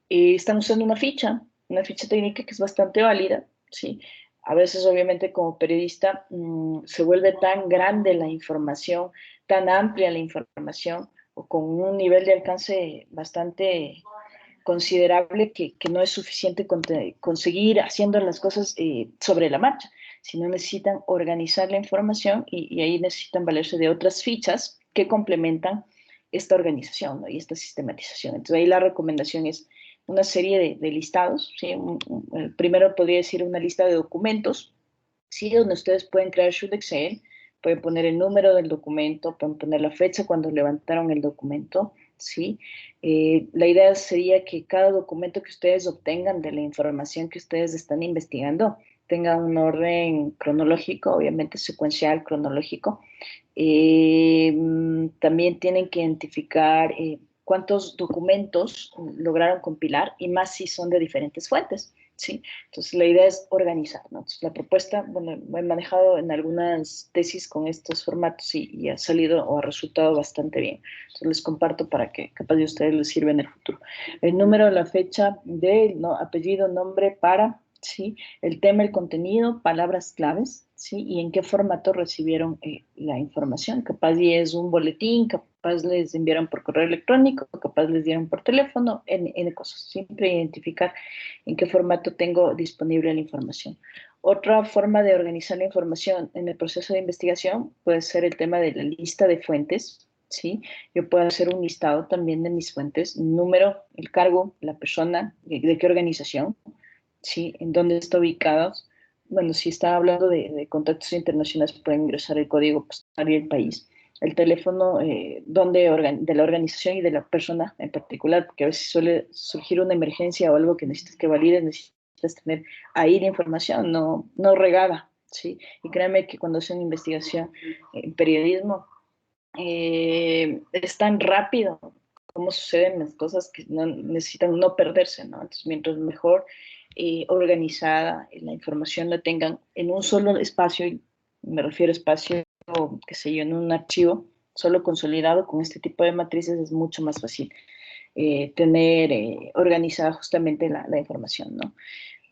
están usando una ficha técnica que es bastante válida, ¿sí? A veces, obviamente, como periodista, se vuelve tan grande la información, tan amplia la información, o con un nivel de alcance bastante considerable que no es suficiente conseguir haciendo las cosas sobre la marcha, sino necesitan organizar la información y ahí necesitan valerse de otras fichas que complementan esta organización, ¿no? Y esta sistematización. Entonces ahí la recomendación es una serie de listados, ¿sí? El primero podría decir una lista de documentos, ¿sí? Donde ustedes pueden crear su Excel, pueden poner el número del documento, pueden poner la fecha cuando levantaron el documento, ¿sí? La idea sería que cada documento que ustedes obtengan de la información que ustedes están investigando tenga un orden cronológico, obviamente secuencial, cronológico. También tienen que identificar cuántos documentos lograron compilar y más si son de diferentes fuentes, ¿sí? Entonces, la idea es organizar, ¿no? Entonces, la propuesta, bueno, he manejado en algunas tesis con estos formatos y ha salido o ha resultado bastante bien. Entonces, les comparto para que capaz de ustedes les sirva en el futuro. El número, la fecha de apellido, nombre, para, ¿sí? El tema, el contenido, palabras claves, ¿sí? Y en qué formato recibieron la información. Capaz y es un boletín, capaz les enviaron por correo electrónico, capaz les dieron por teléfono, N cosas. Siempre identificar en qué formato tengo disponible la información. Otra forma de organizar la información en el proceso de investigación puede ser el tema de la lista de fuentes, ¿sí? Yo puedo hacer un listado también de mis fuentes, número, el cargo, la persona, de qué organización, ¿sí? En dónde está ubicado. Bueno, si está hablando de contactos internacionales, pueden ingresar el código postal y el país. El teléfono de la organización y de la persona en particular, porque a veces suele surgir una emergencia o algo que necesitas que valide, necesitas tener ahí la información, no regada, ¿sí? Y créanme que cuando hacen investigación en periodismo, es tan rápido cómo suceden las cosas que no, necesitan no perderse, ¿no? Entonces, mientras mejor organizada la información la tengan en un solo espacio, y me refiero a espacio, qué sé yo, en un archivo solo consolidado con este tipo de matrices, es mucho más fácil tener organizada justamente la información, ¿no?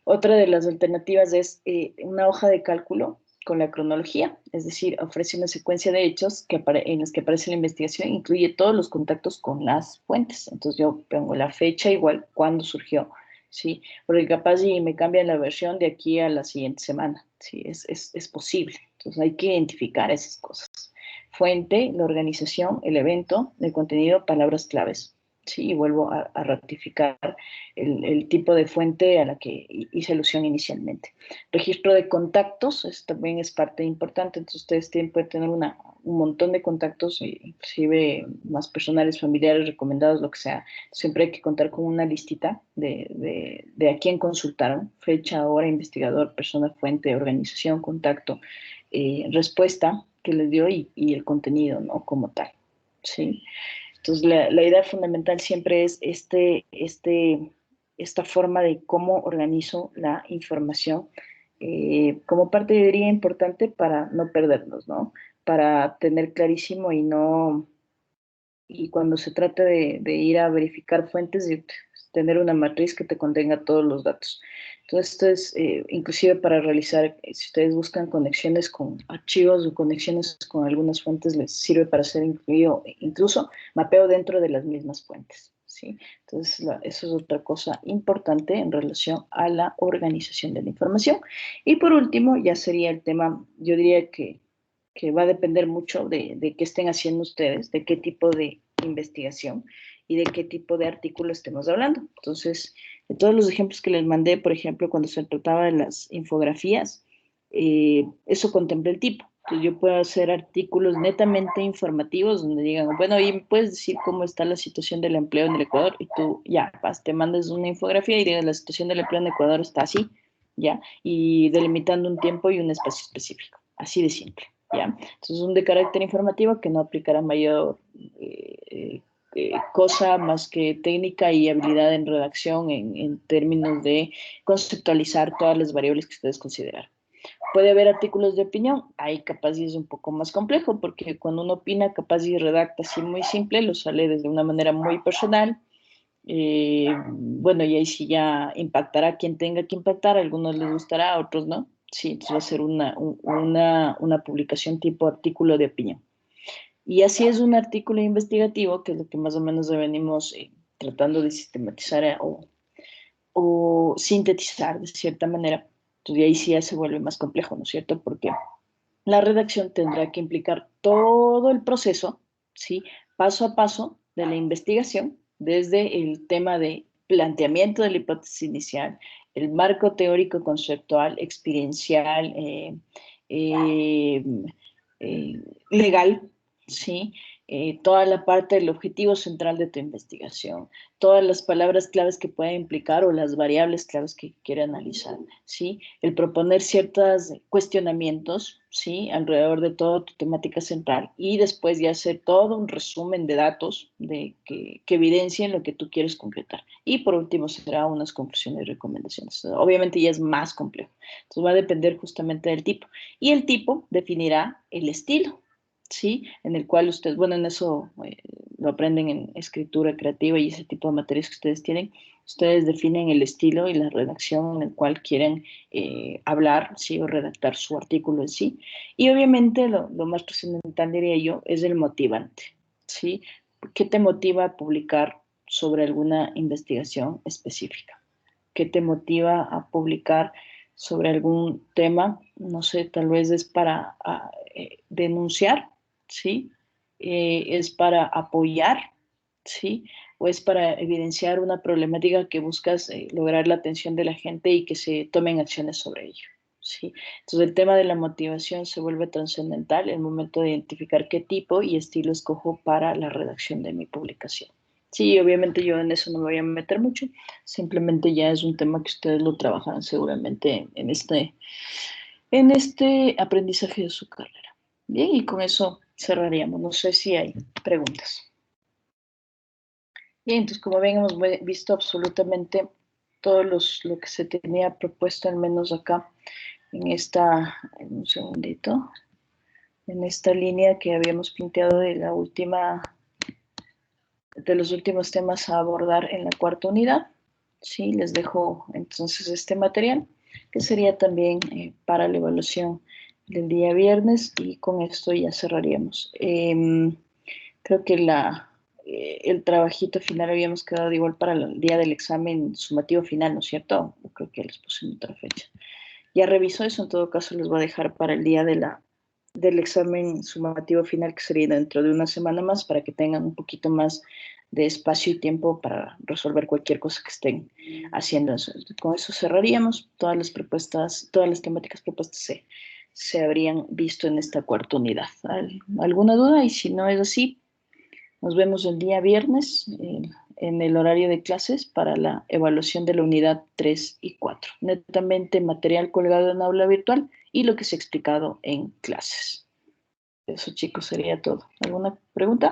Otra de las alternativas es una hoja de cálculo con la cronología, es decir, ofrece una secuencia de hechos en las que aparece la investigación, incluye todos los contactos con las fuentes. Entonces yo pongo la fecha igual, cuándo surgió, ¿sí? Porque capaz y me cambian la versión de aquí a la siguiente semana, ¿sí? Es posible. Entonces hay que identificar esas cosas. Fuente, la organización, el evento, el contenido, palabras claves. Sí, y vuelvo a ratificar el tipo de fuente a la que hice alusión inicialmente. Registro de contactos, eso también es parte importante, entonces ustedes pueden tener un montón de contactos, inclusive más personales, familiares, recomendados, lo que sea. Siempre hay que contar con una listita de a quién consultaron, fecha, hora, investigador, persona, fuente, organización, contacto, respuesta que les dio y el contenido, ¿no? Como tal, ¿sí? Entonces, la idea fundamental siempre es esta forma de cómo organizo la información como parte, yo diría, importante para no perdernos, ¿no? Para tener clarísimo y cuando se trata de ir a verificar fuentes, de tener una matriz que te contenga todos los datos. Entonces, esto es inclusive para realizar, si ustedes buscan conexiones con archivos o conexiones con algunas fuentes, les sirve para hacer incluso mapeo dentro de las mismas fuentes, ¿sí? Entonces, eso es otra cosa importante en relación a la organización de la información. Y por último, ya sería el tema, yo diría que va a depender mucho de qué estén haciendo ustedes, de qué tipo de investigación y de qué tipo de artículo estemos hablando. Entonces, de todos los ejemplos que les mandé, por ejemplo, cuando se trataba de las infografías, eso contempla el tipo. Entonces, yo puedo hacer artículos netamente informativos donde digan, bueno, y me puedes decir cómo está la situación del empleo en el Ecuador y tú ya, te mandas una infografía y digas, la situación del empleo en Ecuador está así, ya, y delimitando un tiempo y un espacio específico, así de simple. ¿Ya? Entonces, un de carácter informativo que no aplicará mayor cosa más que técnica y habilidad en redacción en términos de conceptualizar todas las variables que ustedes consideran. Puede haber artículos de opinión, ahí capaz y es un poco más complejo, porque cuando uno opina, capaz y redacta así muy simple, lo sale desde una manera muy personal. Bueno, y ahí sí ya impactará a quien tenga que impactar, a algunos les gustará, a otros no. Sí, entonces va a ser una publicación tipo artículo de opinión. Y así es un artículo investigativo, que es lo que más o menos venimos tratando de sistematizar o sintetizar de cierta manera. Entonces, ahí sí ya se vuelve más complejo, ¿no es cierto? Porque la redacción tendrá que implicar todo el proceso, ¿sí? Paso a paso de la investigación, desde el tema de planteamiento de la hipótesis inicial, el marco teórico, conceptual, experiencial, eh, legal, ¿sí? toda la parte del objetivo central de tu investigación, todas las palabras claves que pueda implicar o las variables claves que quiere analizar, ¿sí? El proponer ciertos cuestionamientos, ¿sí? Alrededor de toda tu temática central y después ya hacer todo un resumen de datos que evidencien lo que tú quieres concretar. Y por último será unas conclusiones y recomendaciones. Obviamente ya es más complejo. Entonces va a depender justamente del tipo. Y el tipo definirá el estilo, ¿sí? En el cual ustedes, bueno, en eso lo aprenden en escritura creativa y ese tipo de materias que ustedes tienen. Ustedes definen el estilo y la redacción en el cual quieren hablar, ¿sí? O redactar su artículo en sí. Y obviamente lo más trascendental, diría yo, es el motivante, ¿sí? ¿Qué te motiva a publicar sobre alguna investigación específica? ¿Qué te motiva a publicar sobre algún tema? No sé, tal vez es para denunciar, ¿sí? Es para apoyar, ¿sí? O es para evidenciar una problemática que buscas lograr la atención de la gente y que se tomen acciones sobre ello, ¿sí? Entonces el tema de la motivación se vuelve trascendental en el momento de identificar qué tipo y estilo escojo para la redacción de mi publicación. Sí, obviamente yo en eso no me voy a meter mucho, simplemente ya es un tema que ustedes lo trabajarán seguramente en este aprendizaje de su carrera. Bien, y con eso cerraríamos. No sé si hay preguntas. Bien, entonces como ven, hemos visto absolutamente lo que se tenía propuesto, al menos acá, en un segundito, en esta línea que habíamos planteado de los últimos temas a abordar en la cuarta unidad. Sí, les dejo entonces este material, que sería también para la evaluación del día viernes, y con esto ya cerraríamos. Creo que el trabajito final habíamos quedado igual para el día del examen sumativo final, ¿no es cierto? Creo que les puse en otra fecha. Ya reviso eso, en todo caso les voy a dejar para el día del examen sumativo final, que sería dentro de una semana más, para que tengan un poquito más de espacio y tiempo para resolver cualquier cosa que estén haciendo. Con eso cerraríamos. Todas las propuestas, todas las temáticas propuestas se habrían visto en esta cuarta unidad. ¿Alguna duda? Y si no es así, nos vemos el día viernes en el horario de clases para la evaluación de la unidad 3 y 4. Netamente material colgado en aula virtual y lo que se ha explicado en clases. Eso, chicos, sería todo. ¿Alguna pregunta?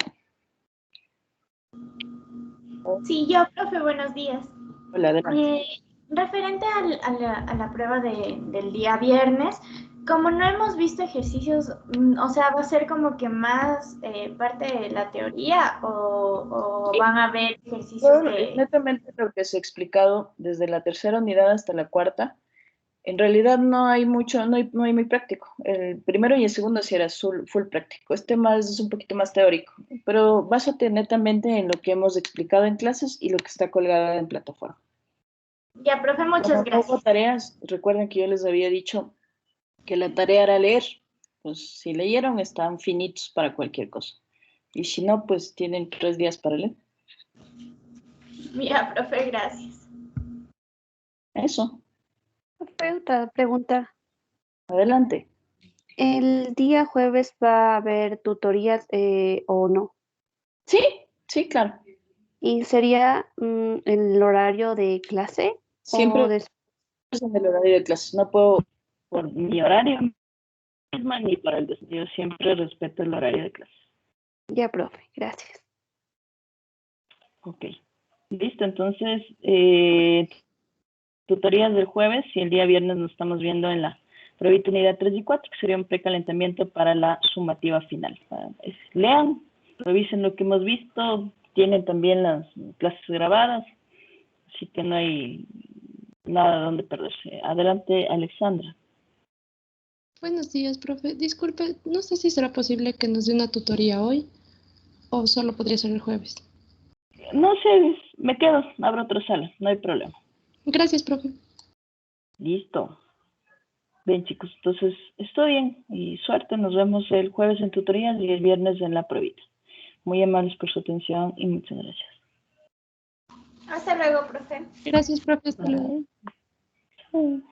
Sí, yo, profe, buenos días. Hola, adelante. Eh, Referente a la prueba del día viernes, como no hemos visto ejercicios, o sea, ¿va a ser como que más parte de la teoría o van a haber ejercicios de... Netamente lo que se ha explicado desde la tercera unidad hasta la cuarta. En realidad no hay mucho, no hay muy práctico. El primero y el segundo sí era full práctico. Este más es un poquito más teórico, pero básate netamente en lo que hemos explicado en clases y lo que está colgado en plataforma. Ya, profe, muchas Como no hubo gracias. tareas, recuerden que yo les había dicho que la tarea era leer. Pues si leyeron, están finitos para cualquier cosa. Y si no, pues tienen 3 días para leer. Ya, profe, gracias. Eso, Otra pregunta. adelante. ¿El día jueves va a haber tutorías o no? Sí, sí, claro. ¿Y sería el horario de clase o Siempre después? es en el horario de clases. No puedo por mi horario misma ni para el desvío. Siempre respeto el horario de clases. Ya, profe, gracias. Ok. Listo, entonces, tutorías del jueves y el día viernes nos estamos viendo en la pruebita unidad 3 y 4, que sería un precalentamiento para la sumativa final. Lean, revisen lo que hemos visto, tienen también las clases grabadas, así que no hay nada donde perderse. Adelante, Alexandra. Buenos días, profe. Disculpe, no sé si será posible que nos dé una tutoría hoy o solo podría ser el jueves. No sé, me quedo, abro otra sala, no hay problema. Gracias, profe. Listo. Bien, chicos, entonces estoy bien y suerte. Nos vemos el jueves en tutorías y el viernes en la pruebita. Muy amables por su atención y muchas gracias. Hasta luego, profe. Gracias, profe. Hasta luego. Bye.